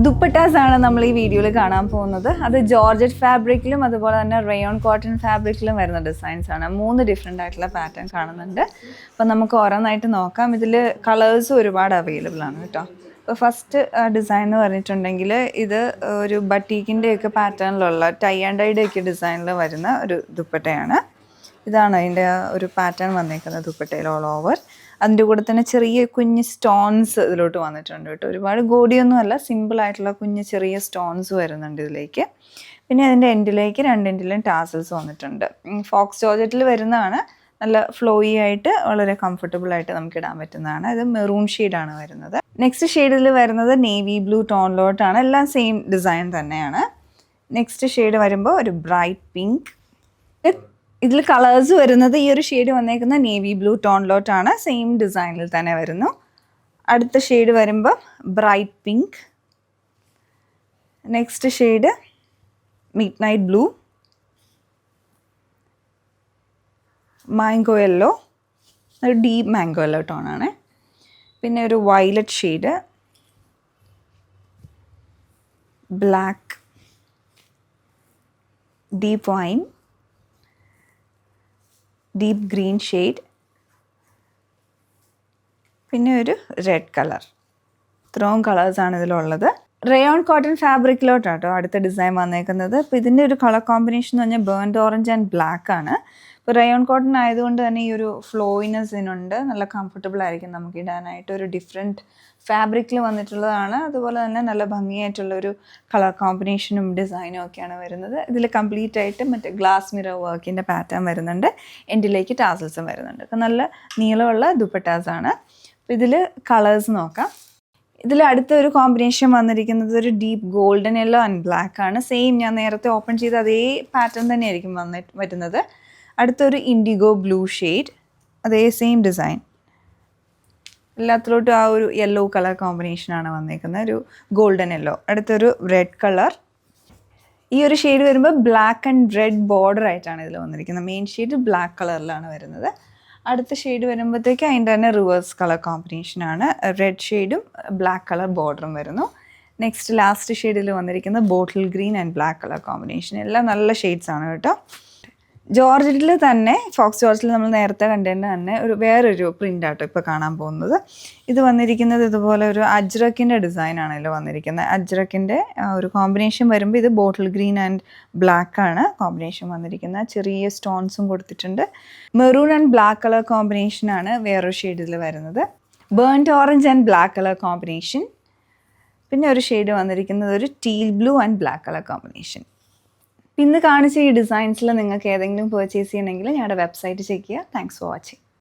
ദുപ്പട്ടാസ് ആണ് നമ്മൾ ഈ വീഡിയോയിൽ കാണാൻ പോകുന്നത്. അത് ജോർജറ്റ് ഫാബ്രിക്കിലും അതുപോലെ തന്നെ റയോൺ കോട്ടൺ ഫാബ്രിക്കിലും വരുന്ന ഡിസൈൻസ് ആണ്. 3 ഡിഫറെൻ്റ് ആയിട്ടുള്ള പാറ്റേൺ കാണുന്നുണ്ട്. അപ്പം നമുക്ക് ഓരോന്നായിട്ട് നോക്കാം. ഇതിൽ കളേഴ്സും ഒരുപാട് അവൈലബിൾ ആണ് കേട്ടോ. ഇപ്പോൾ ഫസ്റ്റ് ഡിസൈൻ എന്ന് പറഞ്ഞിട്ടുണ്ടെങ്കിൽ ഇത് ഒരു ബട്ടീക്കിൻ്റെയൊക്കെ പാറ്റേണിലുള്ള ടൈ ആൻഡ് ഡൈയുടെയൊക്കെ ഡിസൈനിൽ വരുന്ന ഒരു ദുപ്പട്ടയാണ്. ഇതാണ് അതിൻ്റെ ഒരു പാറ്റേൺ വന്നേക്കുന്നത് ദുപ്പട്ടയിൽ ഓൾ ഓവർ. അതിൻ്റെ കൂടെ തന്നെ ചെറിയ കുഞ്ഞ് സ്റ്റോൺസ് ഇതിലോട്ട് വന്നിട്ടുണ്ട് കേട്ടോ. ഒരുപാട് ഗോഡിയൊന്നും അല്ല, സിമ്പിളായിട്ടുള്ള കുഞ്ഞ് ചെറിയ സ്റ്റോൺസ് വരുന്നുണ്ട് ഇതിലേക്ക്. പിന്നെ അതിൻ്റെ എൻഡിലേക്ക് 2 എൻഡിലും ടാസൽസ് വന്നിട്ടുണ്ട്. ഫോക്സ് ജോർജറ്റിൽ വരുന്നതാണ്. നല്ല ഫ്ലോയി ആയിട്ട് വളരെ കംഫർട്ടബിൾ ആയിട്ട് നമുക്ക് ഇടാൻ പറ്റുന്നതാണ്. ഇത് മെറൂൺ ഷെയ്ഡാണ് വരുന്നത്. നെക്സ്റ്റ് ഷെയ്ഡിൽ വരുന്നത് നേവി ബ്ലൂ ടോണിലോട്ടാണ്. എല്ലാം സെയിം ഡിസൈൻ തന്നെയാണ്. നെക്സ്റ്റ് ഷെയ്ഡ് വരുമ്പോൾ ഒരു ബ്രൈറ്റ് പിങ്ക്. ഇതിൽ കളേഴ്സ് വരുന്നത് ഈ ഒരു ഷെയ്ഡ് വന്നേക്കുന്ന നേവി ബ്ലൂ ടോണിലോട്ടാണ്. സെയിം ഡിസൈനിൽ തന്നെ വരുന്നു. അടുത്ത ഷെയ്ഡ് വരുമ്പോൾ bright pink. Next shade mid night blue, mango yellow, ഒരു ഡീപ്പ് മാംഗോ യെല്ലോ ടോണാണ്. പിന്നെ ഒരു violet shade, black, deep wine, deep green shade, പിന്നെ ഒരു റെഡ് കളർ. ഇത്രയും കളേഴ്സാണ് ഇതിലുള്ളത്. റയോൺ കോട്ടൺ ഫാബ്രിക്കിലോട്ടാട്ടോ അടുത്ത ഡിസൈൻ വന്നേക്കുന്നത്. അപ്പോൾ ഇതിൻ്റെ ഒരു കളർ കോമ്പിനേഷൻ എന്ന് പറഞ്ഞാൽ ബേൺഡ് ഓറഞ്ച് ആൻഡ് ബ്ലാക്ക് ആണ്. ഇപ്പോൾ റയോൺ കോട്ടൺ ആയതുകൊണ്ട് തന്നെ ഈ ഒരു ഫ്ലോയിനെസ് ഇതിനുണ്ട്. നല്ല കംഫർട്ടബിൾ ആയിരിക്കും നമുക്ക് ഇടാനായിട്ട്. ഒരു ഡിഫറെൻറ്റ് ഫാബ്രിക്കിൽ വന്നിട്ടുള്ളതാണ്. അതുപോലെ തന്നെ നല്ല ഭംഗിയായിട്ടുള്ളൊരു കളർ കോമ്പിനേഷനും ഡിസൈനും ഒക്കെയാണ് വരുന്നത്. ഇതിൽ കംപ്ലീറ്റ് ആയിട്ട് മറ്റേ ഗ്ലാസ് മിറർ വർക്കിൻ്റെ പാറ്റേൺ വരുന്നുണ്ട്. എൻഡിലേക്ക് ടാസൽസും വരുന്നുണ്ട്. അപ്പോൾ നല്ല നീളമുള്ള ദുപ്പട്ടാസാണ്. അപ്പോൾ ഇതിൽ കളേഴ്സ് നോക്കാം. ഇതിൽ അടുത്ത ഒരു കോമ്പിനേഷൻ വന്നിരിക്കുന്നത് ഒരു deep golden yellow and black ആണ്. സെയിം ഞാൻ നേരത്തെ ഓപ്പൺ ചെയ്ത അതേ പാറ്റേൺ തന്നെയായിരിക്കും വരുന്നത്. അടുത്തൊരു ഇൻഡിഗോ ബ്ലൂ ഷെയ്ഡ്, അതേ സെയിം ഡിസൈൻ. എല്ലാത്തിലോട്ടും ആ ഒരു യെല്ലോ കളർ കോമ്പിനേഷനാണ് വന്നേക്കുന്നത്, ഒരു ഗോൾഡൻ യെല്ലോ. അടുത്തൊരു റെഡ് കളർ. ഈ ഒരു ഷെയ്ഡ് വരുമ്പോൾ ബ്ലാക്ക് ആൻഡ് റെഡ് ബോർഡർ ആയിട്ടാണ് ഇതിൽ വന്നിരിക്കുന്നത്. മെയിൻ ഷെയ്ഡ് ബ്ലാക്ക് കളറിലാണ് വരുന്നത്. അടുത്ത ഷെയ്ഡ് വരുമ്പോഴത്തേക്ക് അതിൻ്റെ തന്നെ റിവേഴ്സ് കളർ കോമ്പിനേഷനാണ്. റെഡ് ഷെയ്ഡും ബ്ലാക്ക് കളർ ബോർഡറും വരുന്നു. നെക്സ്റ്റ് ലാസ്റ്റ് ഷെയ്ഡിൽ വന്നിരിക്കുന്നത് bottle green and black colour combination. എല്ലാം നല്ല ഷെയ്ഡ്സ് ആണ് കേട്ടോ. ജോർജറ്റിൽ തന്നെ ഫോക്സ് ജോർജറ്റിൽ നമ്മൾ നേരത്തെ കണ്ടതിൻ്റെ തന്നെ വേറൊരു പ്രിൻ്റാട്ടോ ഇപ്പോൾ കാണാൻ പോകുന്നത്. ഇത് വന്നിരിക്കുന്നത് ഇതുപോലെ ഒരു അജ്രക്കിൻ്റെ ഡിസൈനാണ് ഇതിൽ വന്നിരിക്കുന്നത്. അജ്രക്കിൻ്റെ ഒരു കോമ്പിനേഷൻ വരുമ്പോൾ ഇത് ബോട്ടിൽ ഗ്രീൻ ആൻഡ് ബ്ലാക്ക് ആണ് കോമ്പിനേഷൻ വന്നിരിക്കുന്നത്. ചെറിയ സ്റ്റോൺസും കൊടുത്തിട്ടുണ്ട്. മെറൂൺ ആൻഡ് ബ്ലാക്ക് കളർ കോമ്പിനേഷനാണ് വേറൊരു ഷെയ്ഡിൽ വരുന്നത്. Burned orange and black colour combination. പിന്നെ ഒരു ഷെയ്ഡ് വന്നിരിക്കുന്നത് ഒരു teal blue and black colour combination. ഇന്ന് കാണിച്ച ഈ ഡിസൈൻസിൽ നിങ്ങൾക്ക് ഏതെങ്കിലും പർച്ചേസ് ചെയ്യണമെങ്കിൽ ഞങ്ങളുടെ വെബ്സൈറ്റ് ചെക്ക് ചെയ്യുക. Thanks for watching.